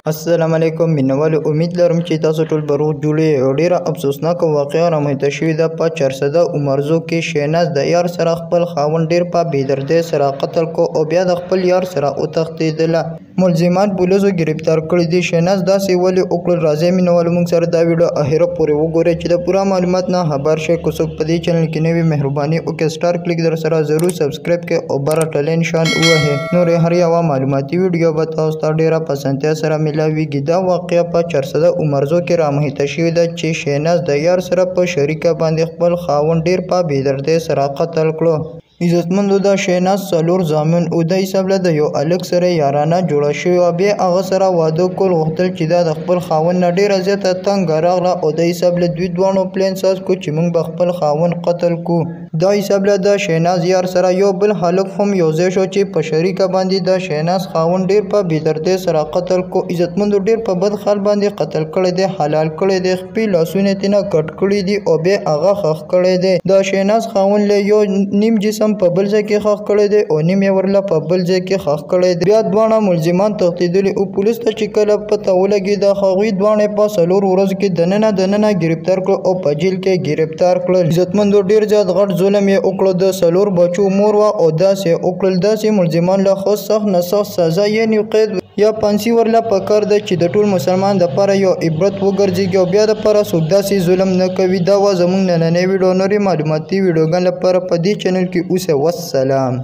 السلام علیکم مینوال، امید لرم چې تاسو ټول به روغ جوړ. ډیره افسوسناکه واقعه رامنځته شوې ده په 400 عمرزو کې. شیناز د یار سره خپل خاوند ډیر په بېدردۍ سره قتل کو او بیا د خپل یار سره وتښتېدله. ملزمان پولیسو گرفتار کړی دي. شیناز داسې ولې وکړل؟ راځئ مینوالو موږ سره دا ویډیو اخره پورې وګورئ چې د پوره معلومات نه خبر شئ. که څوک په دې چینل کې نوي مهرباني وکړئ سټار کلیک در سره ضرور سبسکرایب کړئ او بره ټلۍ نشان ووهئ. نورې هر یوه معلوماتي ویډیو به تاسو ته ډیره په اسانتیا سره ملاویږي. دا واقعه په 400 عمرزو کې رامنځته شوې ده چې شیناز د یار سره په شریکه باندې خپل خاوند ډیر په بېدردۍ سره قتل کړو. عزتمندو د شیناز څلور زامن او د حساب له د یو الک سره یارانه جوړه شوې او بیا هغه سره واده کول غوښتل چې دا د خپل خاوند نه ډیره زیاته تنګه راغله او د حساب له دوی دواړو پلان ساز کو چې موږ به خپل خاوند قتل کو. دا حساب له د شیناز یار سره یو بل هلک هم یوځای شو چې په شریکه باندې د شیناز خاوند ډیر په بېدردۍ سره قتل کو. عزتمندو ډیر په بد خال باندې قتل کړی دی، حلال کړی دی، خپې لاسونه یې تېنه کټ کړي دي او بیا هغه ښخ کړی دی. د شیناز خاوند له یو نیم جسم په بل ځای کې ښخ کړی دی او نیم یې ورله په بل ځای کې ښخ کړی دی. بیا دواړه ملزمان تښتېدلي او پولیس ته چې کله پته ولګېده هغوی دواړه په 4 ورځو کې دننه گرفتار کړل او په جیل کې گرفتار کړل. عزتمندو ډیر زیات غټ ظلم یې وکړو. د 4 بچو مور وه او داسې وکړل. داسې ملزمان له خو سخت نه سخت سزا یعنې قید یا پانسي ورله پکار ده چې د ټول مسلمان دپاره یو عبرت وګرځېږي او بیا دپاره څوک داسې ظلم نه کوي. دا وه زموږ نننۍ ویډیو. نورې معلوماتي ویډیوګانو لپاره په دې چینل کې اوسئ. والسلام.